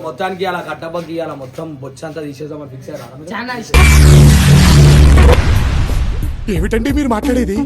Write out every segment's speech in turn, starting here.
మొత్తానికి అలా కట్టబగ్గి అలా మొత్తం బొచ్చంతా తీసేద్దామని ఫిక్స్ అయ్యారా? చాలా ఏమిటండి మీరు మాట్లాడేది?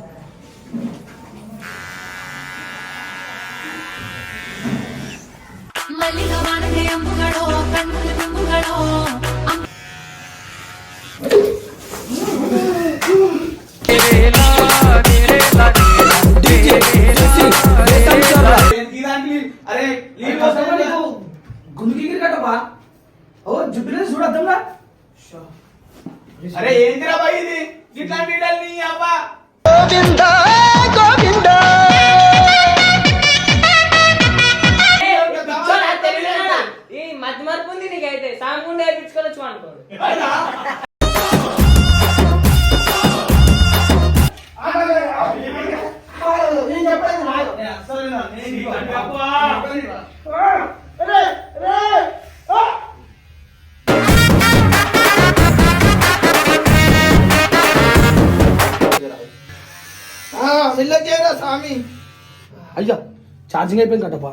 అరే ఏంటిరా బాయ్ ఇది ఇట్లా వీడల్ నీ అవ్వ గోవిందా గోవిందా ఈ మధ్య మార్పు ఉంది నీకైతే సాంగుండే వేయించుకోవచ్చు అనుకోండి. స్వామి అయ్యా ఛార్జింగ్ అయిపోయింది కట్టప్ప.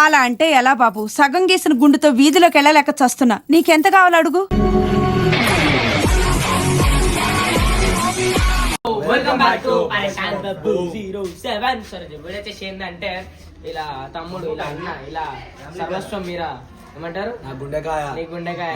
అలా అంటే ఎలా బాబు? సగం గీసిన గుండుతో వీధిలోకి వెళ్ళలేక చస్తున్నా. నీకెంత కావాలి అడుగు. వెల్కమ్ బ్యాక్ టు పరేషాన్ బాబు 07. సరే వీడియో వచ్చేసి ఏంటంటే ఇలా తమ్ముడు ఇలా అన్న ఇలా సర్వస్వం మీరా ఏమంటారు నా గుండెకాయ నీ గుండెకాయ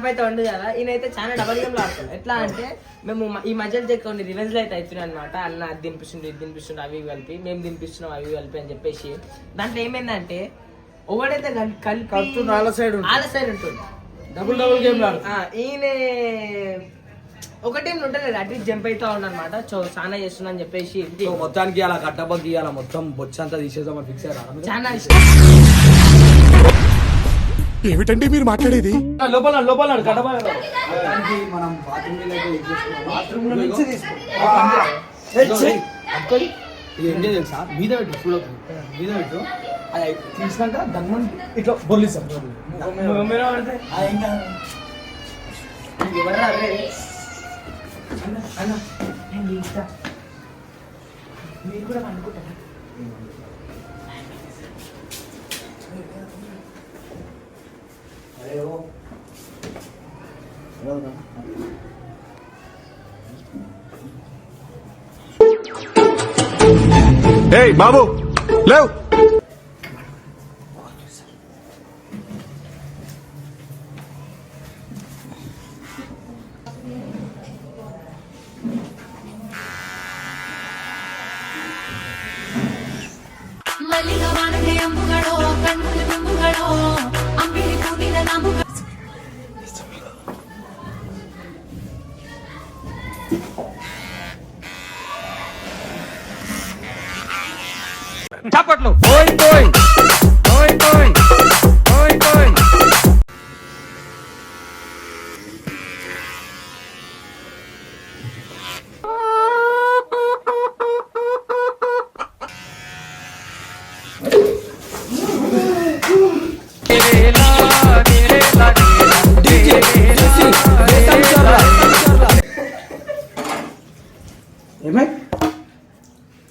అయితే ఉండదు కదా. ఈయనైతే చాలా డబల్ గేమ్ ఆడతాడు. ఎట్లా అంటే మేము ఈ మధ్యలో కొన్ని రివెంజ్ అయితే అవుతున్నాయి అనమాట. అన్న అది తినిపిస్తుండే ఇది తినిపిస్తుండే అవి కలిపి మేము తినిపిస్తున్నాం అవి కలిపి అని చెప్పేసి దాంట్లో ఏమైందంటే ఒకడైతే కలిపి వాళ్ళ సైడ్ ఉంటుంది డబుల్ డబుల్ గేమ్ ఈయన ఒక టీం ఉంటలేదు అటు జంప్ అవుతా ఉన్నమాట. చాలా చేస్తున్నా అని చెప్పేసి మొత్తానికి అలా కట్టబగ్గి అలా మొత్తం బొచ్చంతా తీసేద్దామని ఫిక్స్ అయ్యారా? చాలా ఏమిటండి మీరు మాట్లాడేది? లోపల లోపల మనం బాత్రూమ్ నుంచి ఇది ఏం తెలుసా మీద పెట్టు ఫుల్ మీద పెట్టు అది తీసినాక దమ్మం ఇట్లా బొల్లిస్తాం. మీరు కూడా అనుకుంటారా? ఏయ్ బాబు లేవ్. చప్పట్లు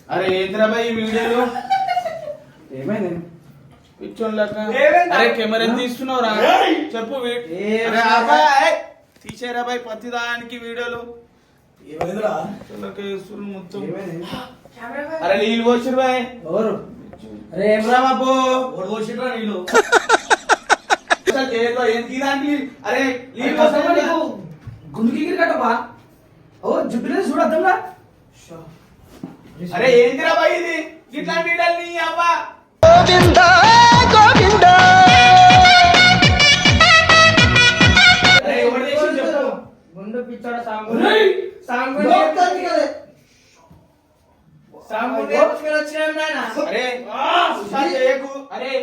అరే ఏంద్రా బాయ్ ఈ వీడియోలో ఏమైంది? అరే కెమెరా తీస్తున్నావు రా చెప్పు తీసేరా బాయ్ ప్రతి దానికి వీడియోలు మొత్తం. అరే నీళ్ళు పోసిరు బాయ్ ఎవరు? అరే ఏం రా బాబు పోసిరా నీళ్ళు అరే నీళ్ళు గుండుకి కట్టబా ఓ జుబ్బిలో చూడద్దా. అరే ఏంటిరా బాయ్ ఇది ఇట్లా వీడల్ నీ అవ్వ గోవిందా గోవిందా గుండు పిచ్చోడ సాంగ్ అరే ఉషార్ చేయకు. అరే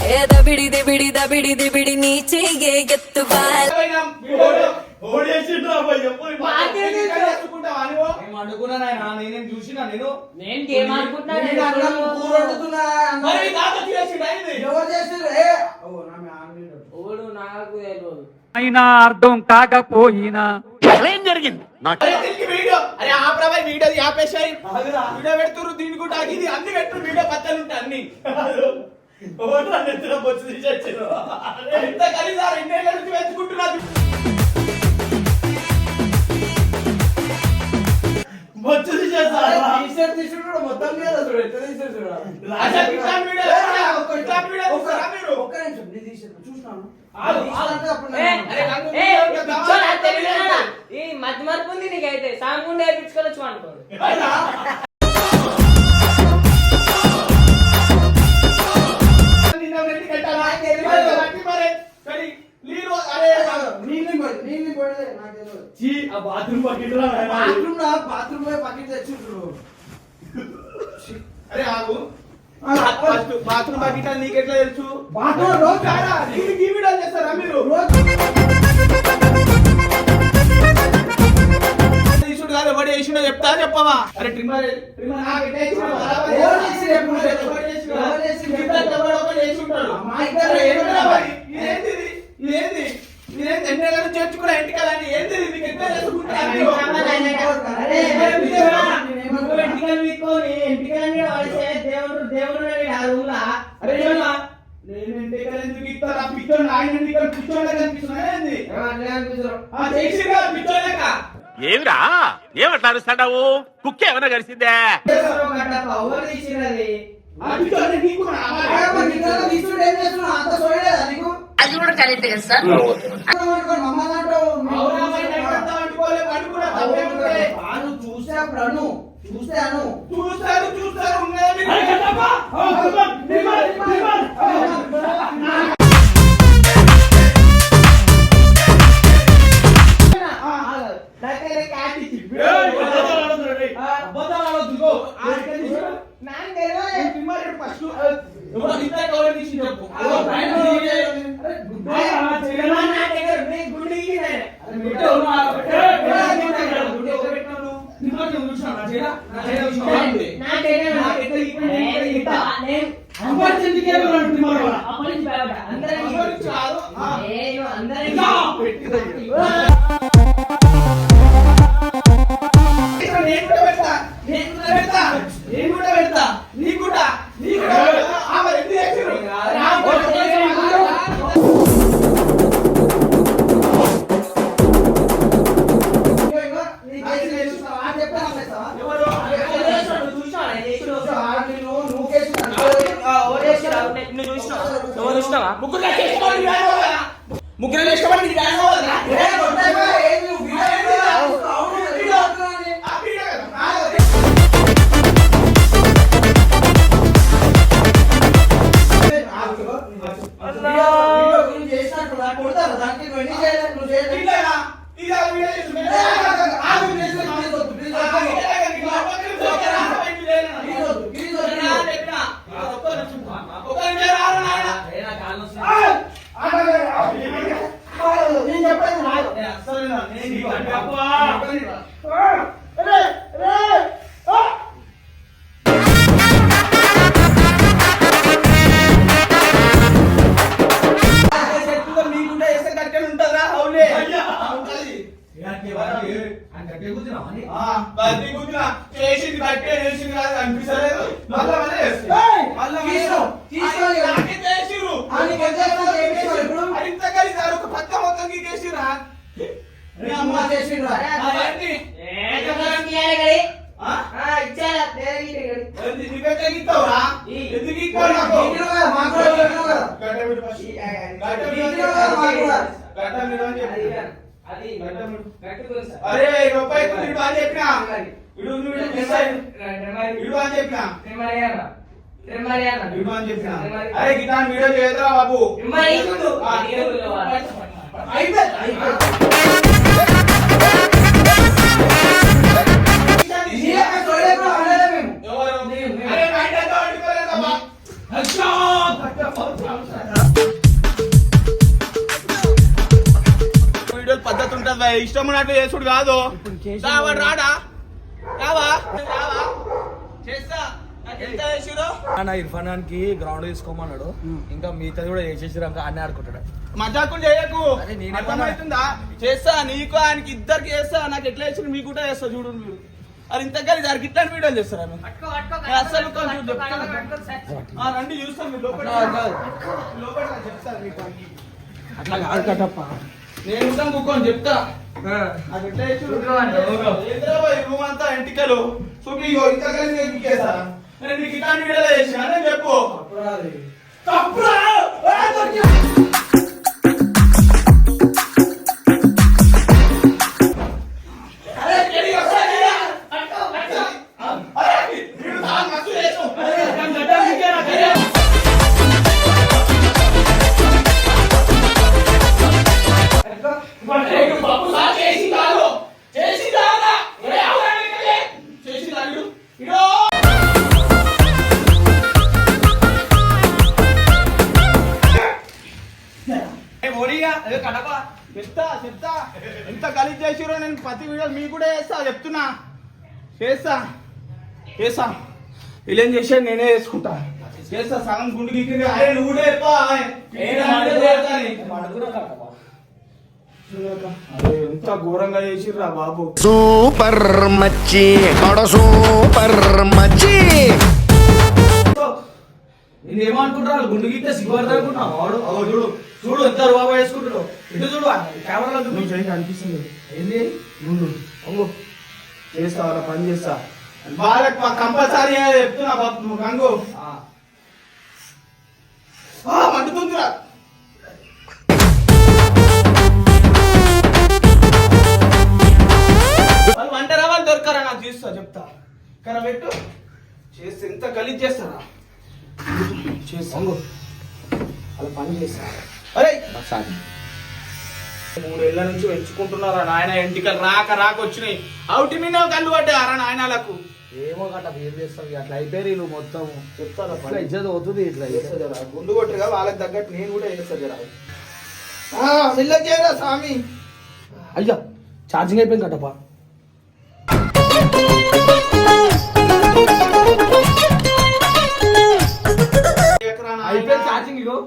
ఏ దబిడి దిబిడి దబిడి దిబిడి నీ చెయ్యే ఎత్తువాల్ అనుకున్నా నేనేం చూసినా నేను నేను గేమ్ ఆడుకుంటున్నా ఓడు నాకు తెలియదు. అయినా అర్థం కాకపోయినా ఏం జరిగింది అరే ఆపరాబాయ్ వీడియో ఆపేసాయి వీడియో పెడుతురు దీన్ని కూడా ఇది అన్ని పెట్టు వీడియో పచ్చలు ఉంటాయి అన్ని బొచ్చు తీసేచ్చారు ఎంత కలిసి రెండేళ్ల నుంచి వెతుకుంటున్నారు బొచ్చు తీసేస్తారు మొత్తం ఈ మధ్య మార్పు ఉంది నీకైతే సాంగ్ నేర్పించుకోవచ్చు అనుకోండి. అరే ఆగు బాత్రూమ్ బకెట్ అని నీకెట్లా తెలుసు దీనికి ఈ వీడియో చేస్తారా మీరు తీసుడు కాదు ఎవడు వేసిండో చెప్తా చెప్పవా అరే ట్రిమ్మర్ ఇదేంది ఎన్నేళ్ళని చేర్చుకున్నా ఇంటికాలని ఏంది మీకు ఎట్లా ఏమిరా ఏమట్లా అరుస్తాడావు కుక్క ఏమైనా కలిసిందే అది కూడా కరెక్ట్ కదా సార్. చూసాను చూస్తారు ముగ్గురు ఇష్టపడి చేసింది కట్టే చేసింది కాదు అనిపిస్తలేదు ఒక పక్క మొత్తం గీకేసిరా నువ్వెట్లా ఎందుకు అరే రూపాయి చెప్పినా అరే గిటా వీడియో చేయదురా బాబు ఇష్టం ఉన్నట్లు చేసుడు కాదు. వాడు రాడా? రావా? చేస్తా. ఎంత చేసిరు? ఇర్ఫాన్ ఖాన్కి గ్రౌండ్ తీసుకోమన్నాడు. ఇంకా మిగతాది కూడా చేసేసి అన్నీ ఆడుకుంటాడు. మజాకులు చేయకు. అరే నేనే అర్థమవుతుందా? చేస్తా నీకు ఆయనకి ఇద్దరికి చేస్తా. నాకు ఎట్లా చేసి మీకు కూడా చేస్తా చూడు మీరు. అది ఇంతకాలి దానికి ఇట్లాంటి వీడియోలు చేస్తారా? అసలు రండి చూస్తాం మీరు లోపల చెప్తారు మీకు. అట్లా కాదు కట్టప్ప. నేను ఉంటాను కూర్చొని చెప్తా. నాకు ఎట్లా చేసి రూమ్ అంతా ఎంటికలు చూపి ఇంతకాలి ఇంకేసా నేను నీకు ఇట్లాంటి వీడియోలో చేసిన నేను చెప్పు. తప్పురా చెప్తా ఎంత గలీజ్ చేసిరో నేను ప్రతి వీడియో మీకు కూడా చేస్తా చెప్తున్నా. చేస్తా వీళ్ళేం చేసాడు నేనే చేసుకుంటా. చేస్తా సగం గుండు గిక్కి నువ్వు కూడా ఎంత ఘోరంగా చేసిర్రా బాబు. సూపర్ మచ్చి సూపర్ మచ్చి. నేను ఏమనుకుంటున్నాను గుండు గీతే సిగ్గుపడతా అనుకుంటున్నావు. వాడు చూడు చూడు ఎంత బాబా వేసుకుంటున్నావు. ఇటు చూడు కెమెరాలో చూడు అనిపిస్తుంది. ఏంది ముందు చేస్తా వాళ్ళ పని చేస్తా. వాళ్ళకి కంపల్సరీ చెప్తున్నా బాబు గంగు. మండుతుందిరా. వాళ్ళు వంటరా వాళ్ళు దొరకరా నాకు చూస్తా చెప్తా. కరా పెట్టు చేస్తే ఎంత గలీజ్ చేస్తారా చేస్తా. వాళ్ళ పని చేస్తా. అరే 3 ఏళ్ల నుంచి పెంచుకుంటున్నారా నాయన. ఎంటికలు రాక వచ్చినాయి. అవుటి మీద కళ్ళు పడ్డారా నాయనలకు. ఏమో గట్ట పేరు చేస్తావు అట్లా అయిపోయి నువ్వు మొత్తం చెప్తాను. ఇజ్జత్ అవుతుంది. ఇట్లా గుండు కొట్టుగా వాళ్ళకి తగ్గట్టు నేను కూడా చేస్తా జరా. సిల్లకి చేయరా స్వామి. అయ్యా ఛార్జింగ్ అయిపోయింది కట్టప్ప. అయిపోయింది ఛార్జింగ్. ఇగో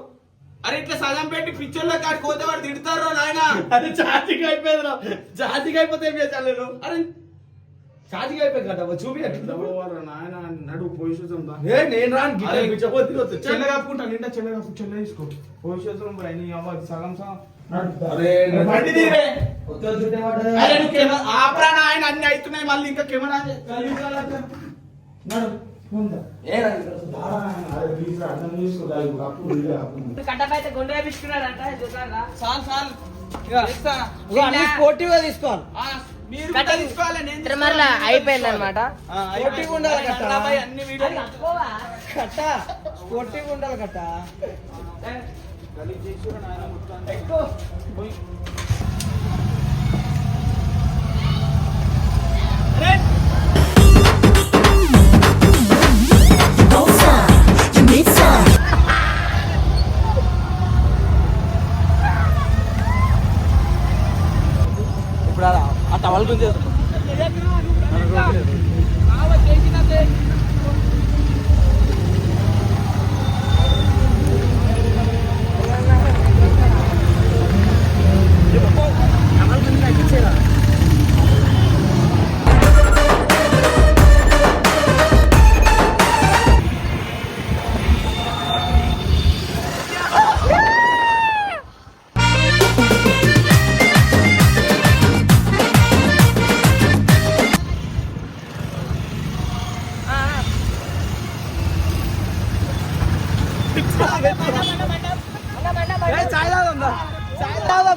అరే ఇట్లా సగం పెట్టి పిక్చర్లో కాడి కోతే వాడు తిడతారు నాయన. అది ఛార్జింగ్ అయిపోయింది రా. ఛార్జింగ్ అయిపోతే ఏం చేయాలి? అరే ఛార్జింగ్ అయిపోయింది కట్టప్ప. చూపి నాయన నడు పోయి చూద్దాం. నేను రాను చెల్ల కప్పుకుంటా. నిండా చెల్ల తీసుకో పోయి చూద్దాం. సగం సగం ఆపరా ఆయన అన్ని అవుతున్నాయి. మళ్ళీ ఇంకా కెమెరా కట్టపైతే గుండె వేపించుకున్నాడంట. స్పోర్టివ్గా తీసుకోవాలి. మరలా అయిపోయింది అనమాట. స్పోర్టివ్గా ఉండాలి కట్ట. అన్ని వీడియోలు కట్ట స్పోర్టివ్గా ఉండాలి కట్ట. ఇప్పుడు ఆ టవల్ గురించి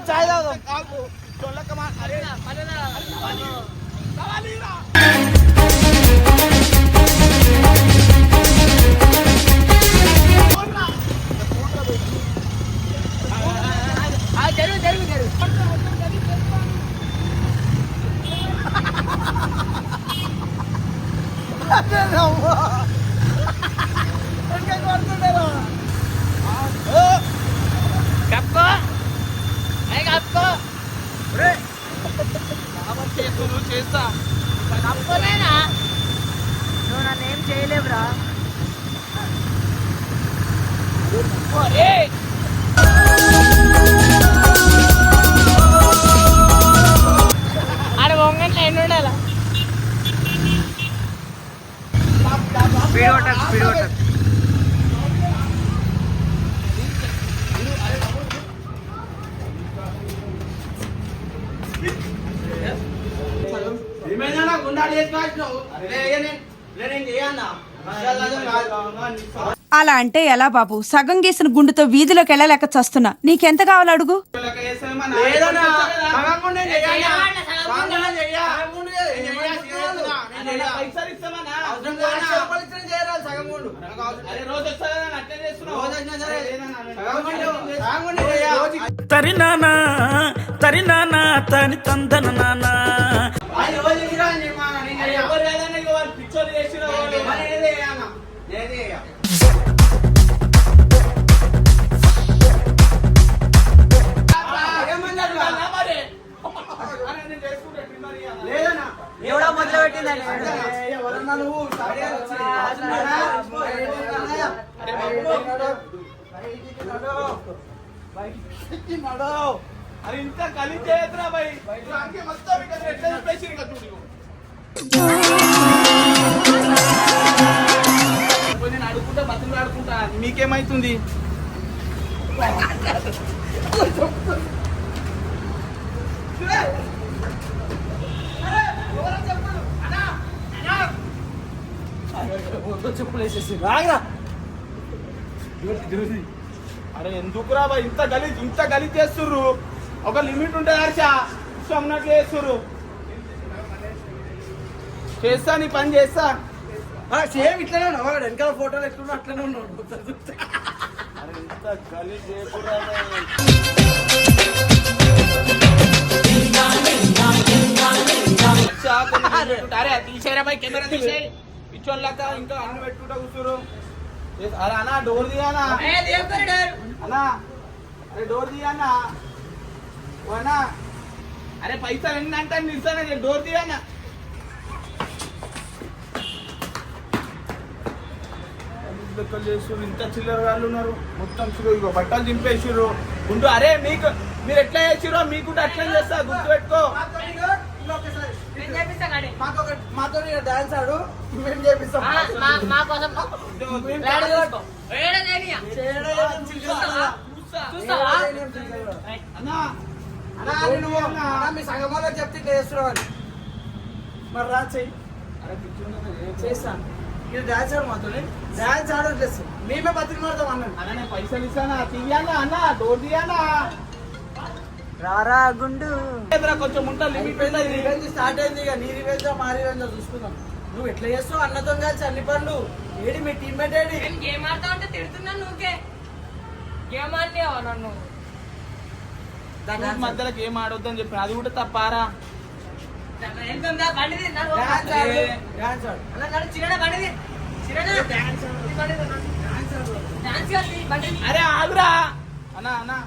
చాయ్ తాగుదాం. కప్పుకో నువ్వు చేస్తా తప్పలేనా నువ్వు నన్ను ఏం చేయలేవురా ఆడ వంగంటే ఎన్ని ఉండాలా స్పీడ్ వాటర్ ఏమైనా గుండాలు వేసుకొచ్చినావు నేనేం చేయన్నా అలా అంటే ఎలా బాబు సగం గీసిన గుండుతో వీధిలోకి వెళ్ళలేక చస్తున్నా నీకెంత కావాలి అడుగు తరినానా తరినానా తని తందన నానా పిక్చర్ చేసిన ఎవడో మొదలు పెట్టిందని అరే ఇంత కలిసి చేయొద్దురా భయ్ మొత్తం ఇక్కడ ఎట్లా చెప్పేసి ఇంకా చూడు నేను అడుగుకుంటా బతులు ఆడుకుంటా మీకేమైతుంది చెప్పులు వేసేసి అరే ఎందుకురా భయ్ ఇంత గలీజ్ చేస్తుర్రు ఒక లిమిట్ ఉంటుంది హర్ష అన్నట్లు చేస్తుర్రు చేస్తా నీ పని చేస్తా సేమ్ ఇట్లానే ఉన్నావు వాడు వెనకాల ఫోటోలు ఎట్లున్నా అట్లనే ఉన్నాడు అరే ఇంత గలీజ్ చేయకుర్రా అరే తీసేరా భయ్ కెమెరా తీసేయి పిచ్చోళ్ళక ఇంకా అన్ని పెట్టుకుంటా కూర్చోరు అరే అన్నా డోర్ దిగానా అన్నా అరే డోర్ దిగానా అన్నా అరే పైసలు ఎన్ని అంటే నిల్సానా డోర్ దిగానా లెక్కలు చేస్తున్నారు ఇంత చిల్లర వాళ్ళు ఉన్నారు మొత్తం ఇగో బట్టలు దింపేసిర్రు గుండు అరే మీరు ఎట్లా చేసిరో మీకు కూడా అట్లా చేస్తా గుర్తు పెట్టుకో మాతో డాన్స్ ఆడు మేము చేపిస్తాం మా కోసం అన్నా మీ సంగమంలో చెప్తే ఇట్లా చేస్తున్నావు అని మరి రా చెయ్యి చేస్తాను మీరు డాన్స్ ఆడు మాతో డాన్స్ ఆడట్లేదు మేమే బతికి మాడతాం అన్నాను అన్నా నేను పైసలు ఇస్తానా తీయానా అన్నా డోర్ తీయానా రారా గుండు కొంచెం ఉంటా లిమిట్ రివెంజ్ స్టార్ట్ అయింది ఇక నీ రివెంజ్ మా రివెంజ్ చూసుకుందాం నువ్వు ఎట్లా చేస్తావు అన్నతో కలిసి అన్ని పనులు ఏడి మీ టీమ్మేట్ ఏడి గేమ్ ఆడతా ఉంటే తిడుతున్నాను నువ్వుకే గేమ్ ఆడినావా నన్ను మధ్యలోకి ఏం ఆడొద్దని చెప్పి అది కూడా తప్పారా అరే ఆగురా అన్నా అన్నా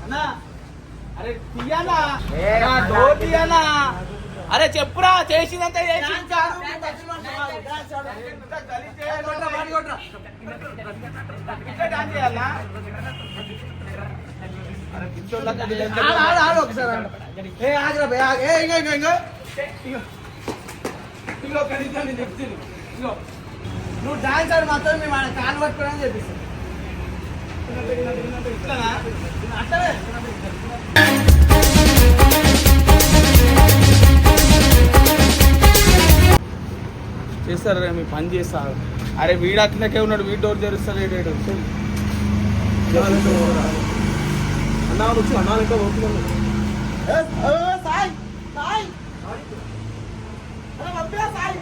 అన్నా అరే తీయానా డోర్ తీయానా అరే చెప్పురా చేసిందంతా చేసి నువ్వు డాన్స్ ఆడి మాత్రం మేము ఆయన కాలు పట్టుకోవడానికి చెప్పిస్తాం అట్లనే చేస్తారా మీ పని చేస్తారు అరే వీడు అట్లకే ఉన్నాడు వీడు డోర్ తెరుస్తలేడు అన్నా వచ్చి అన్నా ఇంకా ఓపుకున్నాను సాయి సాయి సాయి